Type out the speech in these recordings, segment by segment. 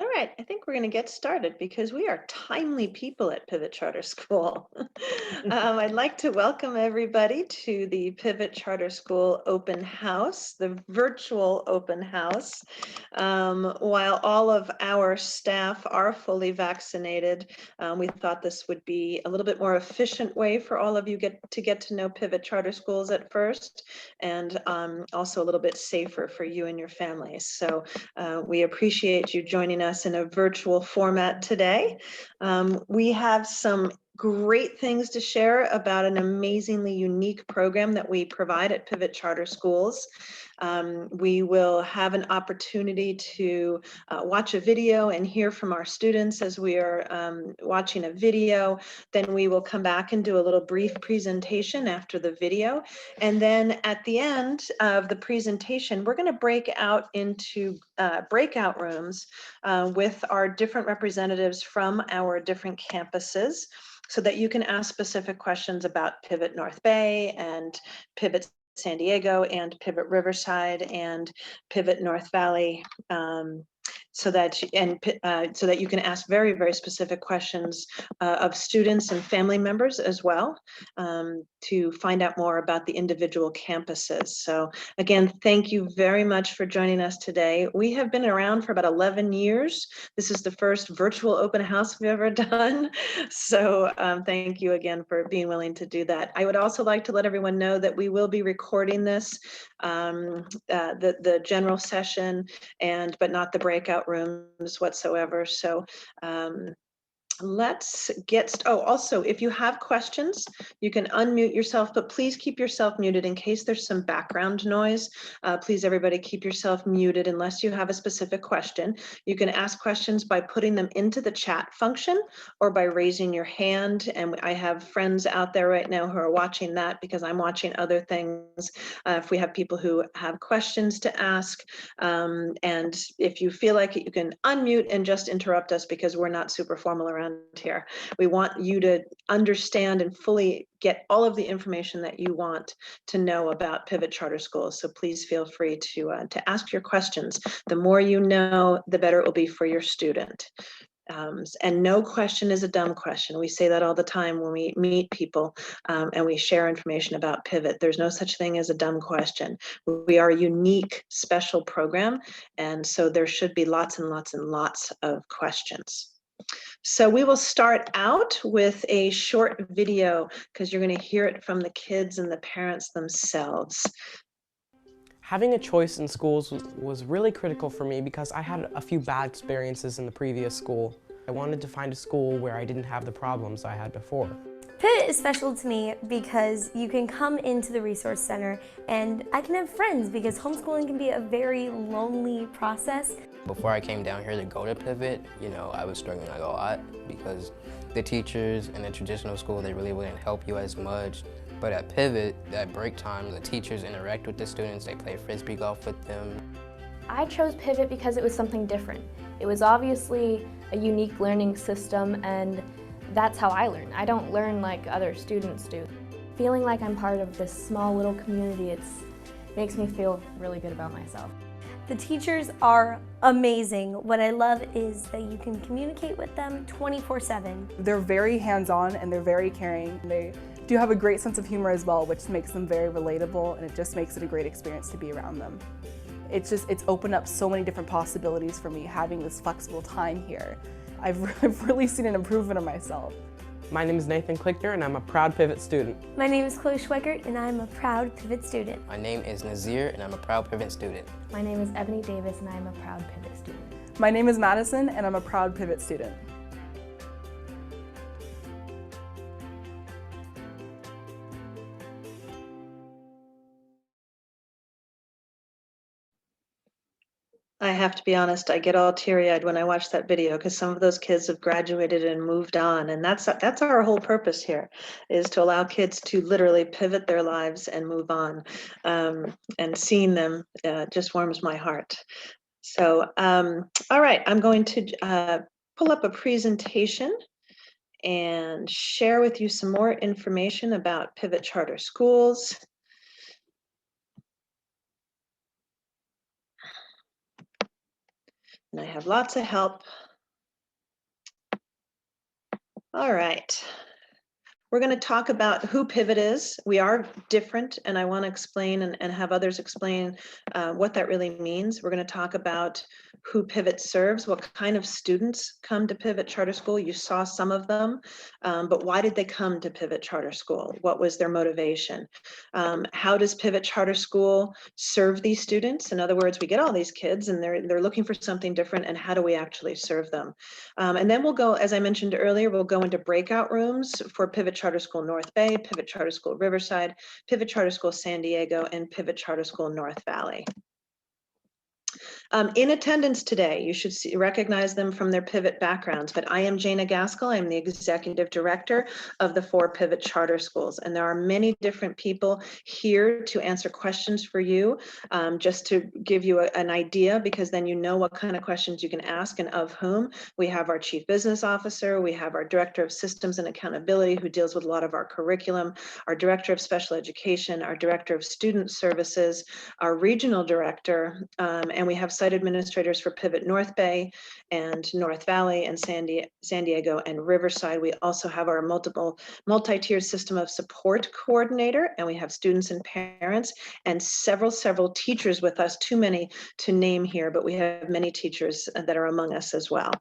All right, I think we're going to get started because we are timely people at Pivot Charter School. I'd like to welcome everybody to the Pivot Charter School open house, the virtual open house. While all of our staff are fully vaccinated, we thought this would be a little bit more efficient way for all of you get to know Pivot Charter Schools at first, and also a little bit safer for you and your families. So we appreciate you joining us in a virtual format today. We have some great things to share about an amazingly unique program that we provide at Pivot Charter Schools. We will have an opportunity to watch a video and hear from our students as we are watching a video. Then we will come back and do a little brief presentation after the video. And then at the end of the presentation, we're going to break out into breakout rooms with our different representatives from our different campuses, so that you can ask specific questions about Pivot North Bay and Pivot San Diego and Pivot Riverside and Pivot North Valley, so that you can ask very, very specific questions of students and family members as well, to find out more about the individual campuses. So again, thank you very much for joining us today. We have been around for about 11 years. This is the first virtual open house we've ever done. So thank you again for being willing to do that. I would also like to let everyone know that we will be recording this, the general session, but not the breakout rooms whatsoever. So let's get, also, if you have questions, you can unmute yourself, but please keep yourself muted in case there's some background noise. Please, everybody, keep yourself muted unless you have a specific question. You can ask questions by putting them into the chat function or by raising your hand. And I have friends out there right now who are watching that because I'm watching other things. If we have people who have questions to ask, and if you feel like it, you can unmute and just interrupt us because we're not super formal around here. We want you to understand and fully get all of the information that you want to know about Pivot Charter Schools. So please feel free to ask your questions. The more you know, the better it will be for your student. And no question is a dumb question. We say that all the time when we meet people and we share information about Pivot. There's no such thing as a dumb question. We are a unique, special program, and so there should be lots and lots and lots of questions. So we will start out with a short video because you're going to hear it from the kids and the parents themselves. Having a choice in schools was really critical for me because I had a few bad experiences in the previous school. I wanted to find a school where I didn't have the problems I had before. Pivot is special to me because you can come into the resource center and I can have friends, because homeschooling can be a very lonely process. Before I came down here to go to Pivot, I was struggling a lot because the teachers in the traditional school, they really wouldn't help you as much. But at Pivot, at break time, the teachers interact with the students, they play frisbee golf with them. I chose Pivot because it was something different. It was obviously a unique learning system, and that's how I learn. I don't learn like other students do. Feeling like I'm part of this small little community, it makes me feel really good about myself. The teachers are amazing. What I love is that you can communicate with them 24/7. They're very hands-on and they're very caring. They do have a great sense of humor as well, which makes them very relatable, and it just makes it a great experience to be around them. It's opened up so many different possibilities for me having this flexible time here. I've really seen an improvement of myself. My name is Nathan Klickner, and I'm a proud Pivot student. My name is Chloe Schweikert, and I'm a proud Pivot student. My name is Nazir, and I'm a proud Pivot student. My name is Ebony Davis, and I'm a proud Pivot student. My name is Madison, and I'm a proud Pivot student. I have to be honest, I get all teary-eyed when I watch that video because some of those kids have graduated and moved on, and that's our whole purpose here, is to allow kids to literally pivot their lives and move on. And seeing them just warms my heart. So, all right, I'm going to pull up a presentation and share with you some more information about Pivot Charter Schools. And I have lots of help. All right. We're going to talk about who Pivot is. We are different, and I want to explain and have others explain what that really means. We're going to talk about who Pivot serves, what kind of students come to Pivot Charter School. You saw some of them, but why did they come to Pivot Charter School? What was their motivation? How does Pivot Charter School serve these students? In other words, we get all these kids and they're looking for something different, and how do we actually serve them? And then we'll go, as I mentioned earlier, we'll go into breakout rooms for Pivot Charter School North Bay, Pivot Charter School Riverside, Pivot Charter School San Diego, and Pivot Charter School North Valley. In attendance today, you should recognize them from their Pivot backgrounds, but I am Jana Gaskell. I'm the Executive Director of the 4 Pivot Charter Schools, and there are many different people here to answer questions for you, just to give you an idea, because then you know what kind of questions you can ask and of whom. We have our Chief Business Officer, we have our Director of Systems and Accountability, who deals with a lot of our curriculum, our Director of Special Education, our Director of Student Services, our Regional Director, and we have site administrators for Pivot North Bay and North Valley and San Diego and Riverside. We also have our multi-tiered system of support coordinator, and we have students and parents and several teachers with us, too many to name here, but we have many teachers that are among us as well.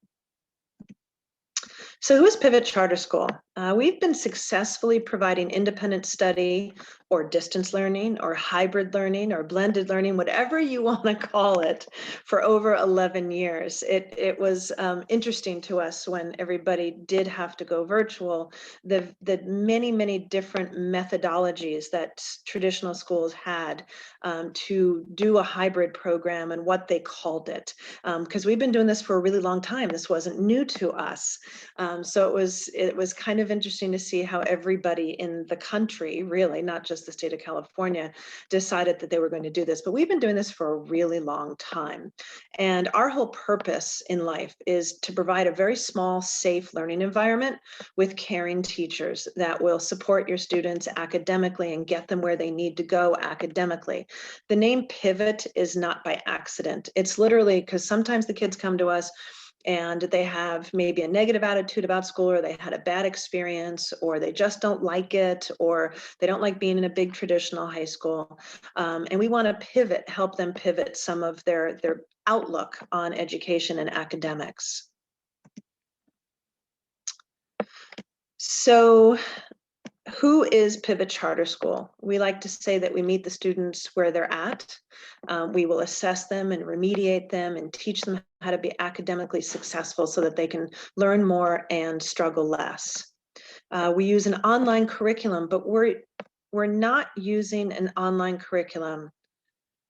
So who is Pivot Charter School? We've been successfully providing independent study or distance learning or hybrid learning or blended learning, whatever you want to call it, for over 11 years. It was interesting to us when everybody did have to go virtual, the many different methodologies that traditional schools had to do a hybrid program and what they called it. Because we've been doing this for a really long time. This wasn't new to us. So it was kind of interesting to see how everybody in the country, really, not just the state of California, decided that they were going to do this. But we've been doing this for a really long time. And our whole purpose in life is to provide a very small, safe learning environment with caring teachers that will support your students academically and get them where they need to go academically. The name Pivot is not by accident. It's literally because sometimes the kids come to us and they have maybe a negative attitude about school, or they had a bad experience, or they just don't like it, or they don't like being in a big traditional high school. And we want to pivot, help them pivot some of their outlook on education and academics. So who is Pivot Charter School? We like to say that we meet the students where they're at. We will assess them and remediate them and teach them how to be academically successful so that they can learn more and struggle less. We use an online curriculum, but we're not using an online curriculum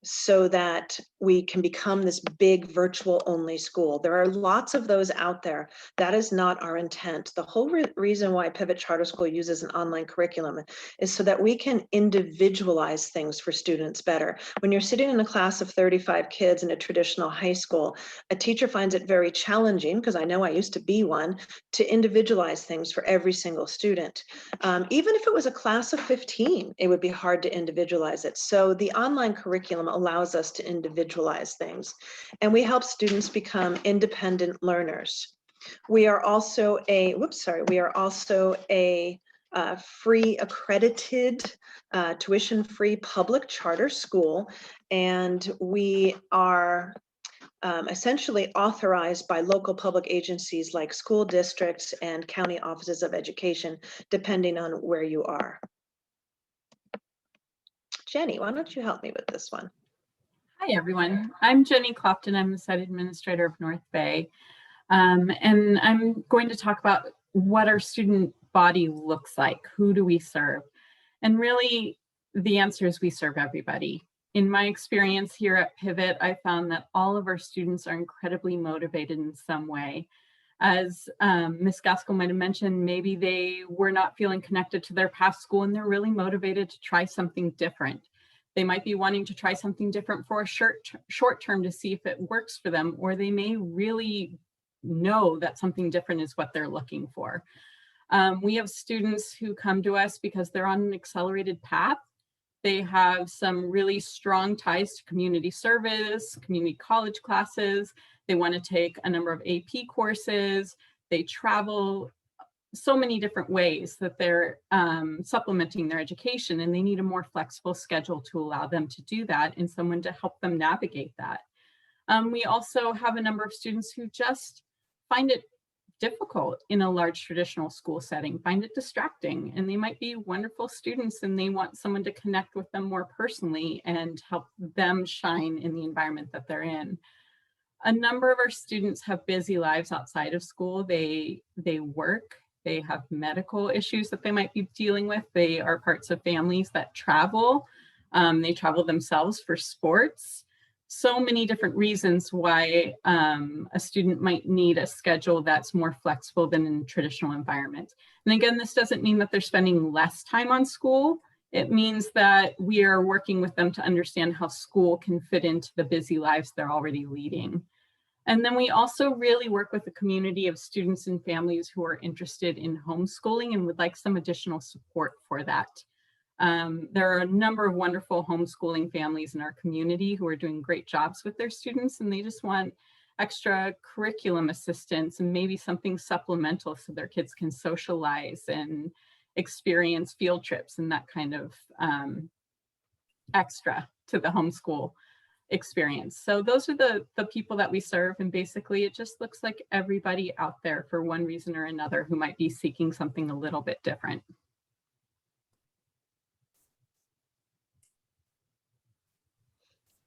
so that we can become this big virtual only school. There are lots of those out there. That is not our intent. The whole reason why Pivot Charter School uses an online curriculum is so that we can individualize things for students better. When you're sitting in a class of 35 kids in a traditional high school, a teacher finds it very challenging, because I know I used to be one, to individualize things for every single student. Even if it was a class of 15, it would be hard to individualize it. So the online curriculum allows us to individualize things, and we help students become independent learners. We are also a, free accredited, tuition-free public charter school, and we are essentially authorized by local public agencies like school districts and county offices of education, depending on where you are. Jenny, why don't you help me with this one? Hi, everyone. I'm Jenny Clopton. I'm the site administrator of North Bay. And I'm going to talk about what our student body looks like. Who do we serve? And really, the answer is we serve everybody. In my experience here at Pivot, I found that all of our students are incredibly motivated in some way. As Ms. Gaskell might have mentioned, maybe they were not feeling connected to their past school and they're really motivated to try something different. They might be wanting to try something different for a short term to see if it works for them, or they may really know that something different is what they're looking for. We have students who come to us because they're on an accelerated path. They have some really strong ties to community service, community college classes. They want to take a number of AP courses. They travel so many different ways that they're supplementing their education, and they need a more flexible schedule to allow them to do that and someone to help them navigate that. We also have a number of students who just find it difficult in a large traditional school setting, find it distracting, and they might be wonderful students and they want someone to connect with them more personally and help them shine in the environment that they're in. A number of our students have busy lives outside of school. They work, they have medical issues that they might be dealing with. They are parts of families that travel. They travel themselves for sports. So many different reasons why a student might need a schedule that's more flexible than in a traditional environment. And again, this doesn't mean that they're spending less time on school. It means that we are working with them to understand how school can fit into the busy lives they're already leading. And then we also really work with a community of students and families who are interested in homeschooling and would like some additional support for that. There are a number of wonderful homeschooling families in our community who are doing great jobs with their students, and they just want extra curriculum assistance and maybe something supplemental so their kids can socialize and experience field trips and that kind of extra to the homeschool experience. So those are the people that we serve, and basically it just looks like everybody out there for one reason or another who might be seeking something a little bit different.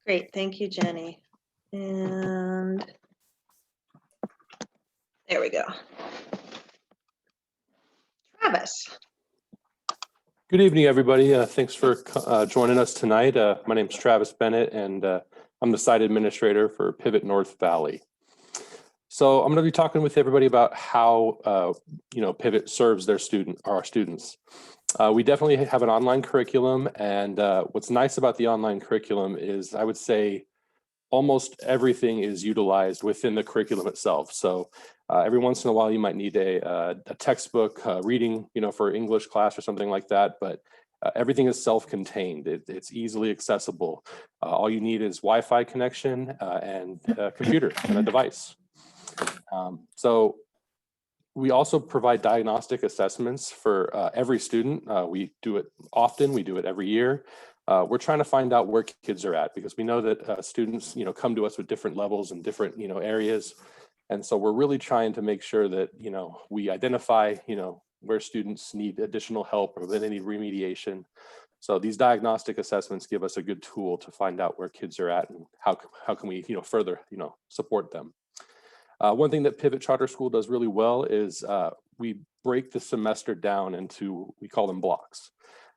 Great, thank you, Jenny. And there we go. Travis. Good evening, everybody. Thanks for joining us tonight. My name is Travis Bennett, and I'm the site administrator for Pivot North Valley. So I'm going to be talking with everybody about how Pivot serves our students. We definitely have an online curriculum, and what's nice about the online curriculum is, I would say, almost everything is utilized within the curriculum itself. So every once in a while, you might need a textbook reading, for English class or something like that, but everything is self-contained. It's easily accessible. All you need is Wi-Fi connection and a computer and a device. So we also provide diagnostic assessments for every student. We do it often. We do it every year. We're trying to find out where kids are at, because we know that students, come to us with different levels and different, areas. And so we're really trying to make sure that, we identify, where students need additional help or that they need remediation. So these diagnostic assessments give us a good tool to find out where kids are at and how can we, further, support them. One thing that Pivot Charter School does really well is we break the semester down into, we call them blocks.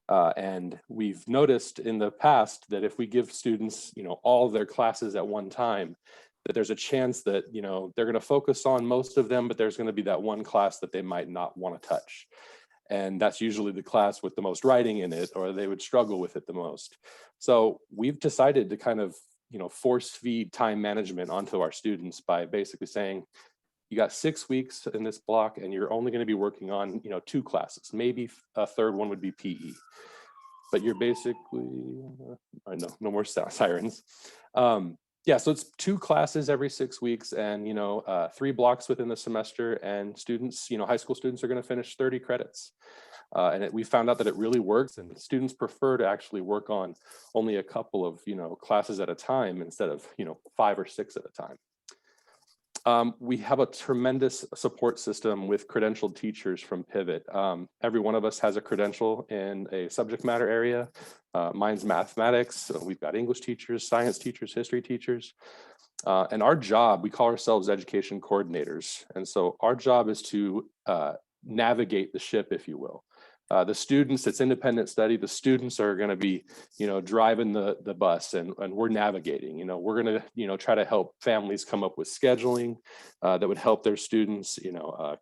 And we've noticed in the past that if we give students, all of their classes at one time, that there's a chance that, they're going to focus on most of them, but there's going to be that one class that they might not want to touch. And that's usually the class with the most writing in it, or they would struggle with it the most. So we've decided to kind of, force feed time management onto our students by basically saying, you got 6 weeks in this block and you're only going to be working on, 2 classes. Maybe a third one would be PE. But you're basically, no more sirens. Yeah, so it's 2 classes every 6 weeks and, 3 blocks within the semester, and students, high school students are going to finish 30 credits. And we found out that it really works, and students prefer to actually work on only a couple of, classes at a time instead of, 5 or 6 at a time. We have a tremendous support system with credentialed teachers from Pivot. Every one of us has a credential in a subject matter area. Mine's mathematics. We've got English teachers, science teachers, history teachers. And our job, we call ourselves education coordinators. And so our job is to navigate the ship, if you will. The students, it's independent study. The students are going to be, driving the bus, and we're navigating. We're going to, try to help families come up with scheduling that would help their students,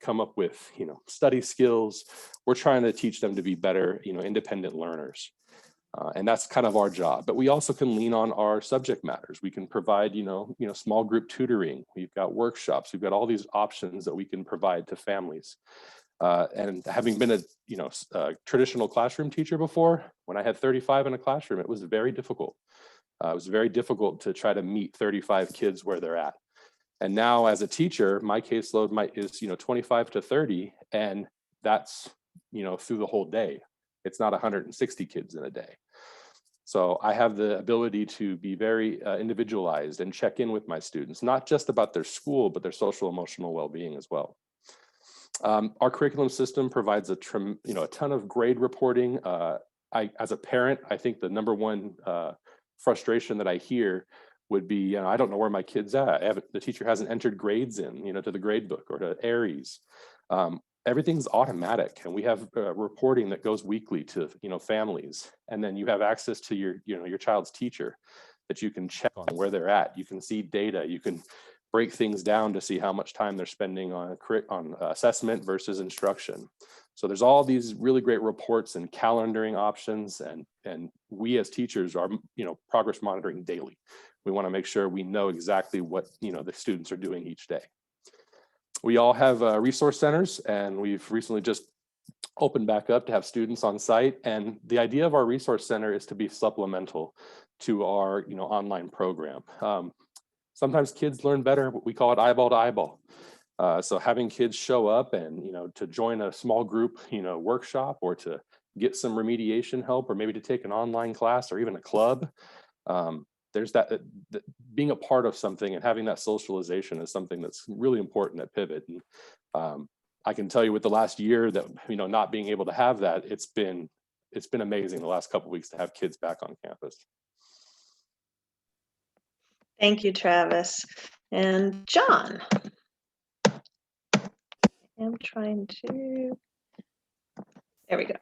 come up with, study skills. We're trying to teach them to be better, independent learners. And that's kind of our job. But we also can lean on our subject matters. We can provide, small group tutoring. We've got workshops. We've got all these options that we can provide to families. And having been a traditional classroom teacher before, when I had 35 in a classroom, it was very difficult. It was very difficult to try to meet 35 kids where they're at. And now as a teacher, my caseload is 25 to 30, and that's through the whole day. It's not 160 kids in a day. So I have the ability to be very individualized and check in with my students, not just about their school, but their social emotional well-being as well. Our curriculum system provides a ton of grade reporting. As a parent, I think the number one frustration that I hear would be, I don't know where my kid's at. The teacher hasn't entered grades in, to the grade book or to Aries. Everything's automatic, and we have reporting that goes weekly to families, and then you have access to your child's teacher that you can check on where they're at. You can see data. You can break things down to see how much time they're spending on assessment versus instruction. So there's all these really great reports and calendaring options, and we as teachers are progress monitoring daily. We want to make sure we know exactly what the students are doing each day. We all have resource centers, and we've recently just opened back up to have students on site. And the idea of our resource center is to be supplemental to our online program. Sometimes kids learn better, but we call it eyeball to eyeball. So having kids show up and to join a small group workshop, or to get some remediation help, or maybe to take an online class or even a club. There's that being a part of something and having that socialization is something that's really important at Pivot. And I can tell you with the last year that not being able to have that, it's been amazing the last couple of weeks to have kids back on campus. Thank you, Travis. And John. I'm trying to, there we go.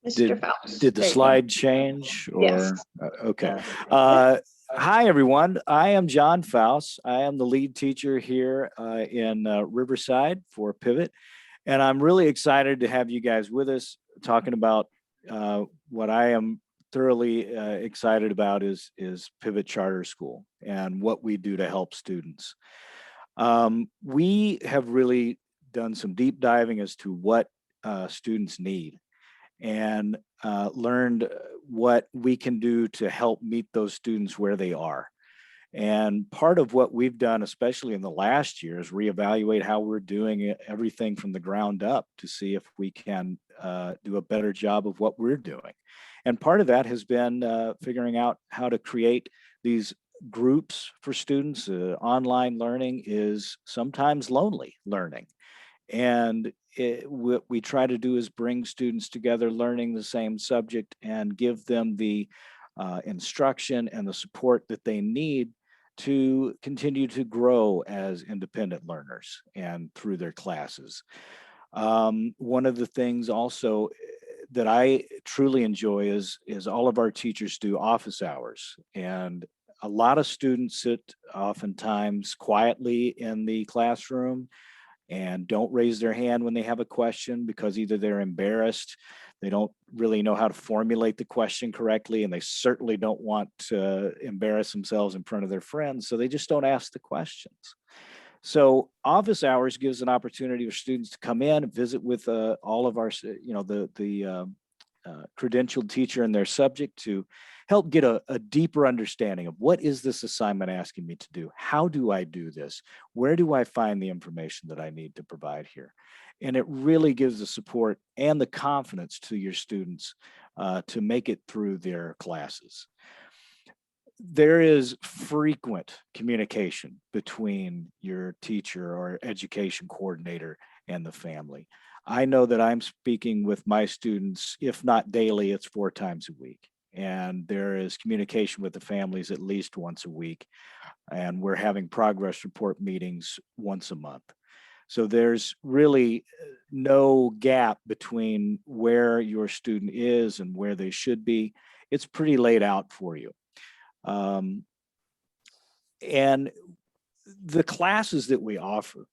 Mr. Faust. Did the slide change? Or yes. Okay. Hi, everyone. I am John Faust. I am the lead teacher here in Riverside for Pivot. And I'm really excited to have you guys with us talking about what I am thoroughly excited about is Pivot Charter School and what we do to help students. We have really done some deep diving as to what students need, and learned what we can do to help meet those students where they are. And part of what we've done, especially in the last year, is reevaluate how we're doing everything from the ground up to see if we can do a better job of what we're doing. And part of that has been figuring out how to create these groups for students. Online learning is sometimes lonely learning. And what we try to do is bring students together learning the same subject and give them the instruction and the support that they need to continue to grow as independent learners and through their classes. One of the things also that I truly enjoy is all of our teachers do office hours. And a lot of students sit oftentimes quietly in the classroom and don't raise their hand when they have a question because either they're embarrassed, they don't really know how to formulate the question correctly, and they certainly don't want to embarrass themselves in front of their friends, so they just don't ask the questions. So office hours gives an opportunity for students to come in and visit with all of our, the credentialed teacher in their subject to help get a deeper understanding of what is this assignment asking me to do? How do I do this? Where do I find the information that I need to provide here? And it really gives the support and the confidence to your students to make it through their classes. There is frequent communication between your teacher or education coordinator and the family. I know that I'm speaking with my students, if not daily, it's 4 times a week. And there is communication with the families at least once a week. And we're having progress report meetings once a month. So there's really no gap between where your student is and where they should be. It's pretty laid out for you. And the classes that we offer,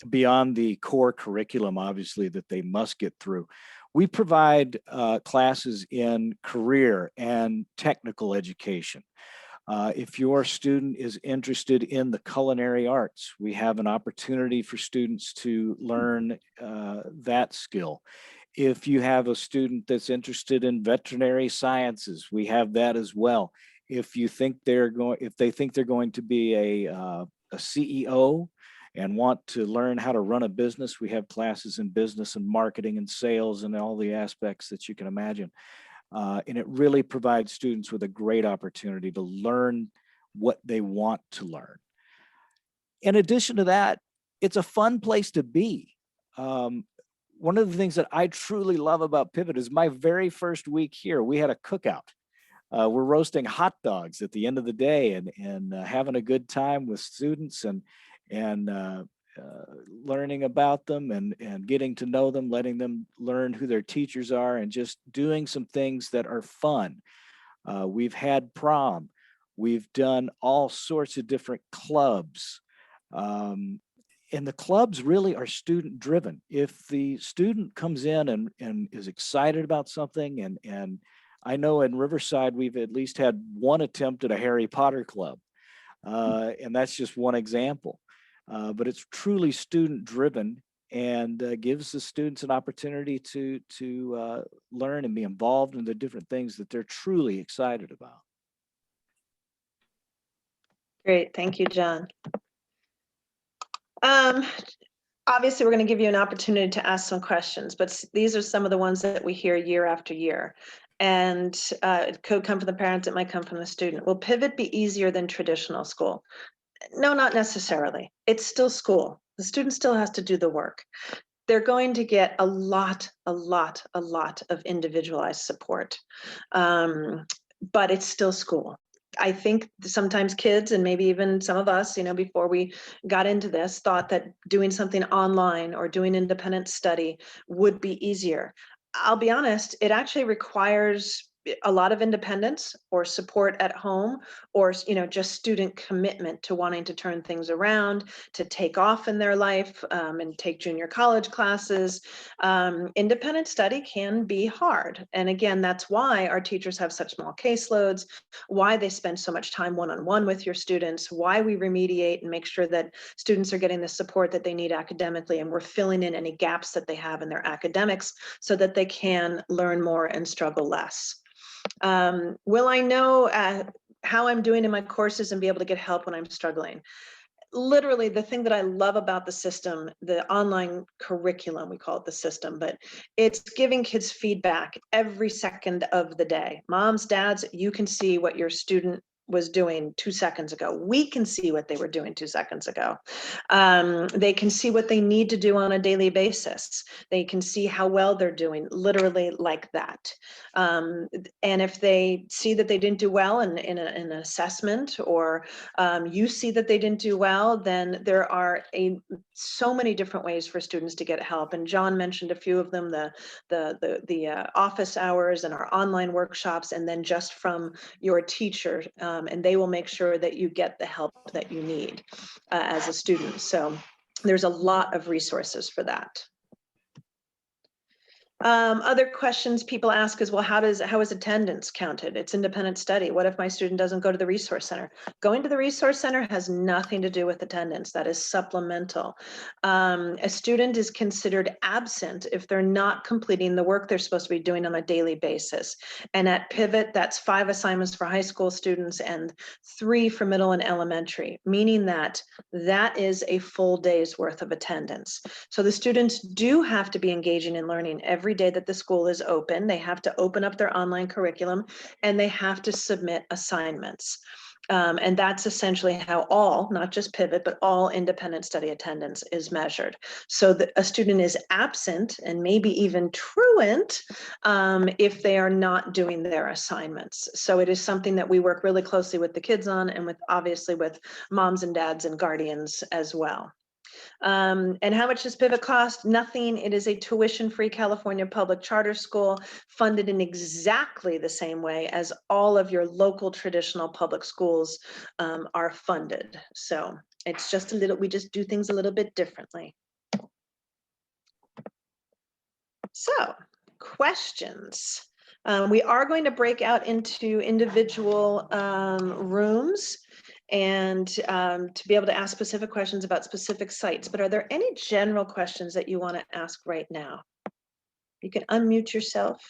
beyond the core curriculum, obviously, that they must get through, we provide classes in career and technical education. If your student is interested in the culinary arts, we have an opportunity for students to learn that skill. If you have a student that's interested in veterinary sciences, we have that as well. If they think they're going to be a CEO and want to learn how to run a business, we have classes in business and marketing and sales and all the aspects that you can imagine. And it really provides students with a great opportunity to learn what they want to learn. In addition to that, it's a fun place to be. One of the things that I truly love about Pivot is my very first week here, we had a cookout. We're roasting hot dogs at the end of the day and having a good time with students and learning about them and getting to know them, letting them learn who their teachers are, and just doing some things that are fun. We've had prom. We've done all sorts of different clubs. And the clubs really are student driven. If the student comes in and is excited about something, and I know in Riverside, we've at least had one attempt at a Harry Potter club. And that's just one example. But it's truly student driven and gives the students an opportunity to learn and be involved in the different things that they're truly excited about. Great, thank you, John. Obviously, we're going to give you an opportunity to ask some questions, but these are some of the ones that we hear year after year. And it could come from the parents, it might come from the student. Will Pivot be easier than traditional school? No, not necessarily. It's still school. The student still has to do the work. They're going to get a lot of individualized support, but it's still school. I think sometimes kids, and maybe even some of us, before we got into this, thought that doing something online or doing independent study would be easier. I'll be honest, it actually requires a lot of independence or support at home, or just student commitment to wanting to turn things around, to take off in their life, and take junior college classes. Independent study can be hard, and again, that's why our teachers have such small caseloads, why they spend so much time one-on-one with your students, why we remediate and make sure that students are getting the support that they need academically, and we're filling in any gaps that they have in their academics so that they can learn more and struggle less. Will I know how I'm doing in my courses and be able to get help when I'm struggling? Literally, the thing that I love about the system, the online curriculum, we call it the system, but it's giving kids feedback every second of the day. Moms, dads, you can see what your student was doing 2 seconds ago. We can see what they were doing 2 seconds ago. They can see what they need to do on a daily basis. They can see how well they're doing, literally like that. And if they see that they didn't do well in an assessment, or you see that they didn't do well, then there are so many different ways for students to get help. And John mentioned a few of them, the office hours and our online workshops, and then just from your teacher, and they will make sure that you get the help that you need as a student. So there's a lot of resources for that. Other questions people ask is, well, how is attendance counted? It's independent study. What if my student doesn't go to the resource center? Going to the resource center has nothing to do with attendance. That is supplemental. A student is considered absent if they're not completing the work they're supposed to be doing on a daily basis. And at Pivot, that's 5 assignments for high school students and 3 for middle and elementary, meaning that is a full day's worth of attendance. So the students do have to be engaging in learning every day that the school is open. They have to open up their online curriculum, and they have to submit assignments. And that's essentially how all, not just Pivot, but all independent study attendance is measured. So a student is absent and maybe even truant if they are not doing their assignments. So it is something that we work really closely with the kids on, and obviously with moms and dads and guardians as well. And how much does Pivot cost? Nothing. It is a tuition-free California public charter school funded in exactly the same way as all of your local traditional public schools are funded. So it's just we just do things a little bit differently. So, questions. We are going to break out into individual rooms and to be able to ask specific questions about specific sites. But are there any general questions that you want to ask right now? You can unmute yourself.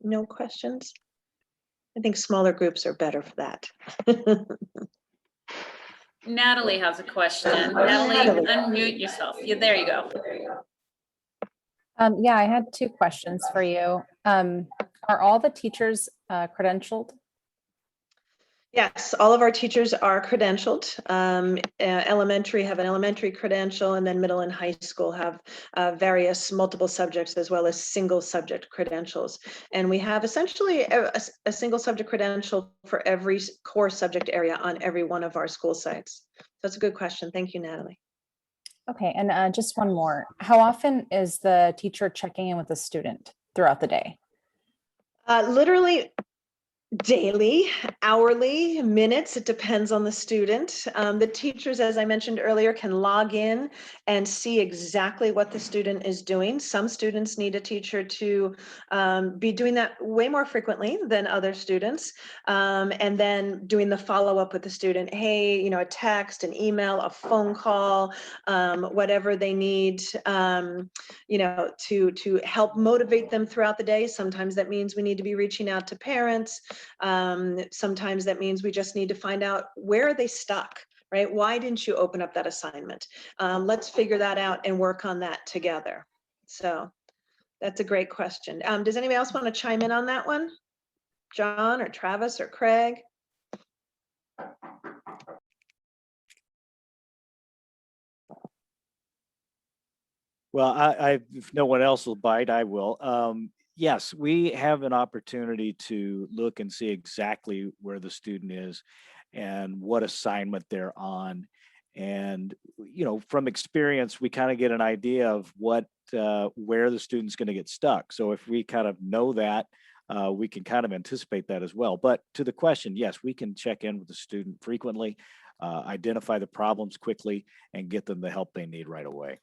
No questions? I think smaller groups are better for that. Natalie has a question. Natalie, unmute yourself. Yeah, there you go. Yeah, I had two questions for you. Are all the teachers credentialed? Yes, all of our teachers are credentialed. Elementary have an elementary credential, and then middle and high school have various multiple subjects as well as single subject credentials. And we have essentially a single subject credential for every core subject area on every one of our school sites. That's a good question. Thank you, Natalie. Okay, and just one more. How often is the teacher checking in with the student throughout the day? Literally daily, hourly, minutes, it depends on the student. The teachers, as I mentioned earlier, can log in and see exactly what the student is doing. Some students need a teacher to be doing that way more frequently than other students. And then doing the follow-up with the student, hey, a text, an email, a phone call, whatever they need, to help motivate them throughout the day. Sometimes that means we need to be reaching out to parents. Sometimes that means we just need to find out where are they stuck, right? Why didn't you open up that assignment? Let's figure that out and work on that together. So that's a great question. Does anybody else want to chime in on that one? John or Travis or Craig? Well, if no one else will bite, I will. Yes, we have an opportunity to look and see exactly where the student is and what assignment they're on. And, from experience, we kind of get an idea of where the student's going to get stuck. So if we kind of know that, we can kind of anticipate that as well. But to the question, yes, we can check in with the student frequently, identify the problems quickly, and get them the help they need right away.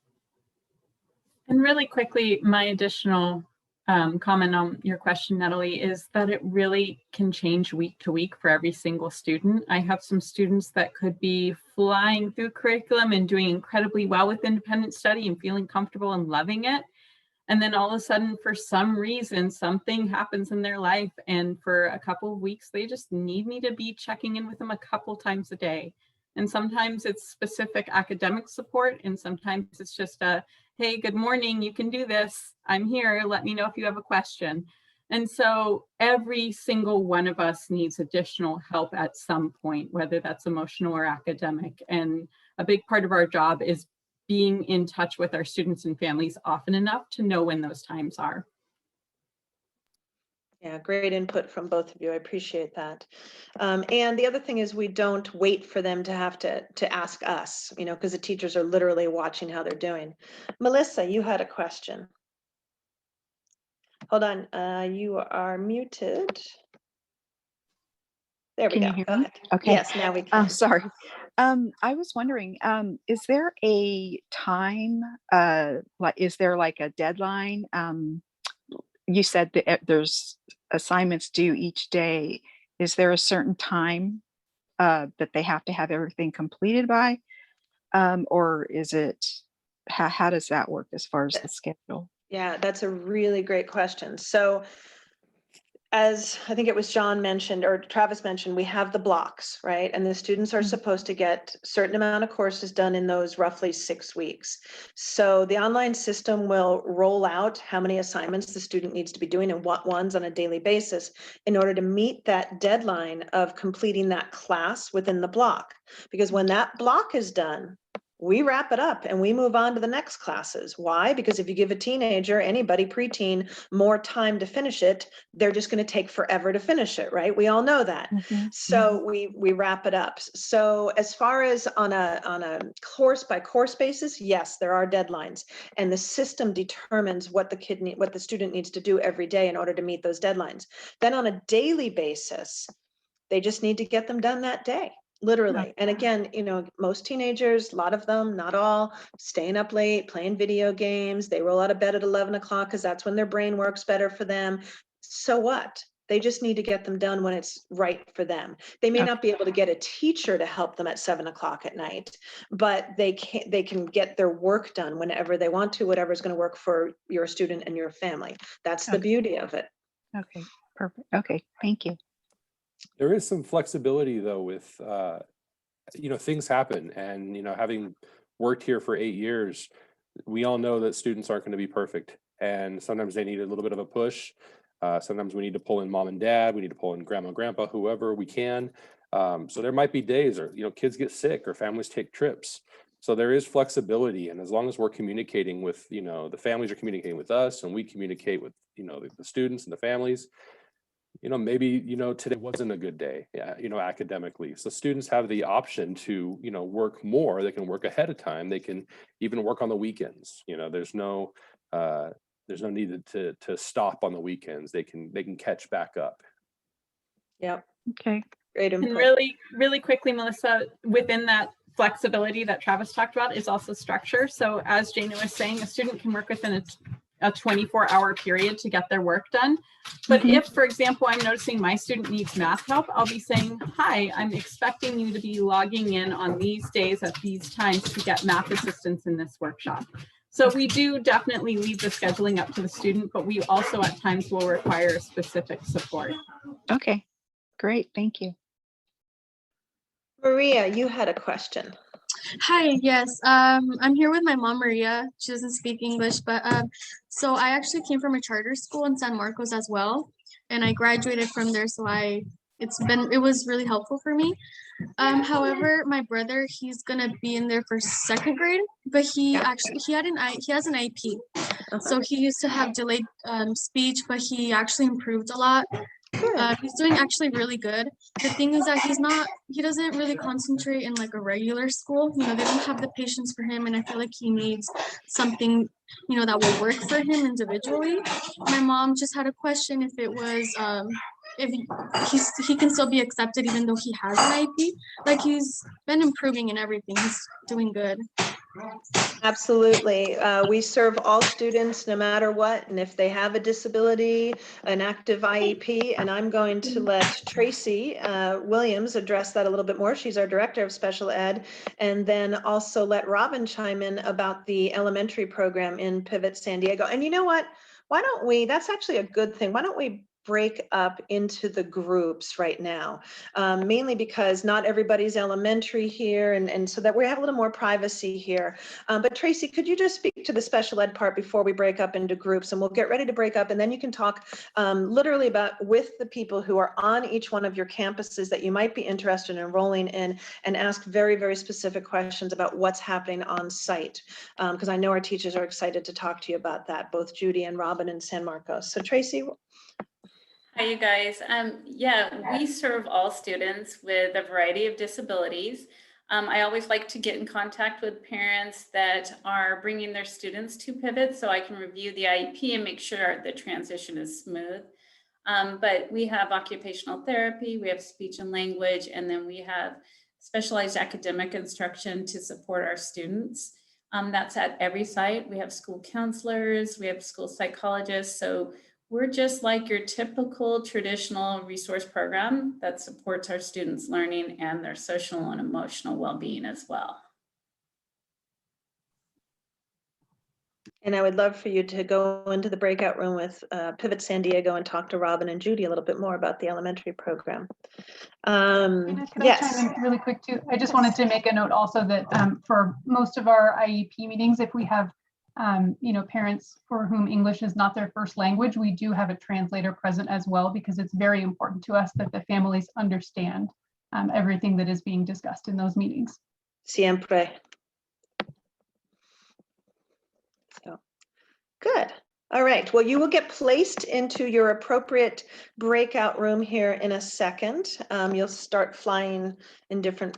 And really quickly, my additional comment on your question, Natalie, is that it really can change week to week for every single student. I have some students that could be flying through curriculum and doing incredibly well with independent study and feeling comfortable and loving it. And then all of a sudden, for some reason, something happens in their life. And for a couple of weeks, they just need me to be checking in with them a couple times a day. And sometimes it's specific academic support. And sometimes it's just a, hey, good morning, you can do this. I'm here. Let me know if you have a question. And so every single one of us needs additional help at some point, whether that's emotional or academic. And a big part of our job is being in touch with our students and families often enough to know when those times are. Yeah, great input from both of you. I appreciate that. And the other thing is we don't wait for them to have to ask us, because the teachers are literally watching how they're doing. Melissa, you had a question. Hold on, you are muted. There we Can go. you hear Go me? ahead. Okay. Yes, now we can. Sorry. I was wondering, is there a time, is there like a deadline? You said that there's assignments due each day. Is there a certain time that they have to have everything completed by? Or is it, how does that work as far as the schedule? Yeah, that's a really great question. So as I think it was John mentioned or Travis mentioned, we have the blocks, right? And the students are supposed to get a certain amount of courses done in those roughly 6 weeks. So the online system will roll out how many assignments the student needs to be doing and what ones on a daily basis in order to meet that deadline of completing that class within the block. Because when that block is done, we wrap it up and we move on to the next classes. Why? Because if you give a teenager, anybody preteen, more time to finish it, they're just going to take forever to finish it, right? We all know that. So we wrap it up. So as far as on a course by course basis, yes, there are deadlines, and the system determines what the student needs to do every day in order to meet those deadlines. Then on a daily basis, they just need to get them done that day. literally. And again, most teenagers, a lot of them, not all, staying up late, playing video games. They roll out of bed at 11 o'clock because that's when their brain works better for them. So what? They just need to get them done when it's right for them. They may not be able to get a teacher to help them at 7 o'clock at night, but they can get their work done whenever they want to, whatever's going to work for your student and your family. That's the beauty of it. Okay, perfect. Okay, thank you. There is some flexibility though with, things happen, and, having worked here for 8 years, we all know that students aren't going to be perfect. And sometimes they need a little bit of a push. Sometimes we need to pull in mom and dad, we need to pull in grandma, grandpa, whoever we can. So there might be days, or, kids get sick or families take trips. So there is flexibility. And as long as we're communicating with, the families are communicating with us, and we communicate with, the students and the families, maybe, today wasn't a good day, academically. So students have the option to, work more. They can work ahead of time. They can even work on the weekends. There's no need to stop on the weekends. They can catch back up. Yeah. Okay. Great input. And really quickly, Melissa, within that flexibility that Travis talked about is also structure. So as Jana was saying, a student can work within a 24-hour period to get their work done. But if, for example, I'm noticing my student needs math help, I'll be saying, hi, I'm expecting you to be logging in on these days at these times to get math assistance in this workshop. So we do definitely leave the scheduling up to the student, but we also at times will require specific support. Okay, great. Thank you. Maria, you had a question. Hi, yes. I'm here with my mom, Maria. She doesn't speak English, but so I actually came from a charter school in San Marcos as well, and I graduated from there. So it was really helpful for me. However, my brother, he's gonna be in there for 2nd grade, but he has an IEP. So he used to have delayed speech, but he actually improved a lot. He's doing actually really good. The thing is that he doesn't really concentrate in like a regular school. They don't have the patience for him, and I feel like he needs something, that will work for him individually. My mom just had a question if it was, if he can still be accepted even though he has an IEP. Like, he's been improving in everything. He's doing good. Absolutely. We serve all students no matter what. And if they have a disability, an active IEP, and I'm going to let Tracy Williams address that a little bit more. She's our director of special ed. And then also let Robin chime in about the elementary program in Pivot San Diego. And you know what? Why don't we, that's actually a good thing. Why don't we break up into the groups right now, mainly because not everybody's elementary here, and so that we have a little more privacy here. But Tracy, could you just speak to the special ed part before we break up into groups, and we'll get ready to break up, and then you can talk literally about with the people who are on each one of your campuses that you might be interested in enrolling in, and ask very, very specific questions about what's happening on site, because I know our teachers are excited to talk to you about that, both Judy and Robin in San Marcos. So Tracy. Hi, you guys. Yeah, we serve all students with a variety of disabilities. I always like to get in contact with parents that are bringing their students to Pivot so I can review the IEP and make sure the transition is smooth. But we have occupational therapy, we have speech and language, and then we have specialized academic instruction to support our students. That's at every site. We have school counselors, we have school psychologists. So we're just like your typical traditional resource program that supports our students' learning and their social and emotional well-being as well. And I would love for you to go into the breakout room with Pivot San Diego and talk to Robin and Judy a little bit more about the elementary program. Could I chime in really quick too? I just wanted to make a note also that for most of our IEP meetings, if we have parents for whom English is not their first language, we do have a translator present as well, because it's very important to us that the families understand everything that is being discussed in those meetings. Siempre. So, good. All right. Well, you will get placed into your appropriate breakout room here in a second. You'll start flying in different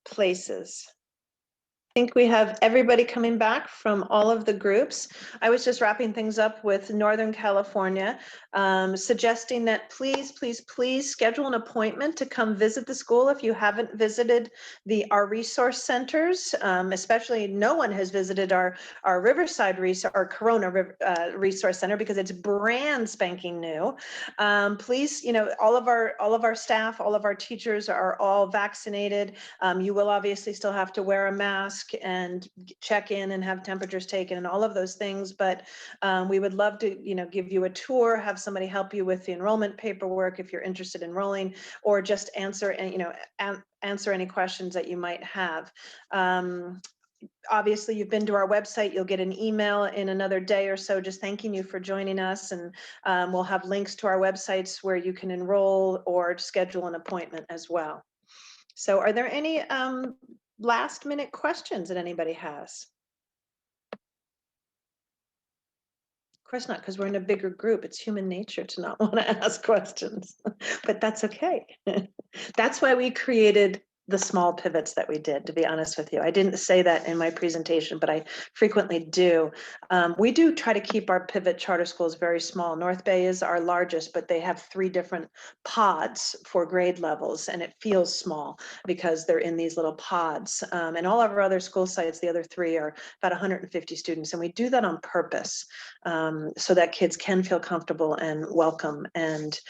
places. think we have everybody coming back from all of the groups. I was just wrapping things up with Northern California, suggesting that please, please, please schedule an appointment to come visit the school if you haven't visited our resource centers. Especially no one has visited our Riverside our Corona Resource Center because it's brand spanking new. Please, all of our staff, all of our teachers are all vaccinated. You will obviously still have to wear a mask and check in and have temperatures taken and all of those things, but we would love to, give you a tour, have somebody help you with the enrollment paperwork if you're interested in enrolling, or just answer any questions that you might have. Obviously, you've been to our website. You'll get an email in another day or so just thanking you for joining us, and we'll have links to our websites where you can enroll or schedule an appointment as well. So are there any last minute questions that anybody has? Of course not, because we're in a bigger group. It's human nature to not want to ask questions, but that's okay. That's why we created the small pivots that we did, to be honest with you. I didn't say that in my presentation, but I frequently do. We do try to keep our pivot charter schools very small. North Bay is our largest, but they have 3 different pods for grade levels, and it feels small because they're in these little pods. And all of our other school sites, the other 3 are about 150 students, and we do that on purpose so that kids can feel comfortable and welcomed, and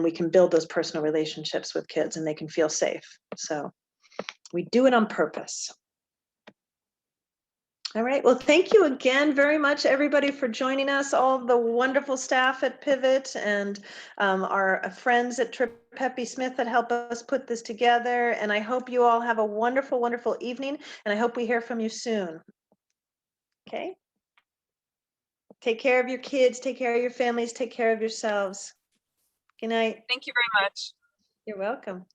we can build those personal relationships with kids and they can feel safe. So we do it on purpose. All right, well, thank you again very much, everybody, for joining us, all the wonderful staff at Pivot and our friends at Trip Peppy Smith that help us put this together. And I hope you all have a wonderful, wonderful evening, and I hope we hear from you soon. Okay? Take care of your kids, take care of your families, take care of yourselves. Good night. Thank you very much. You're welcome.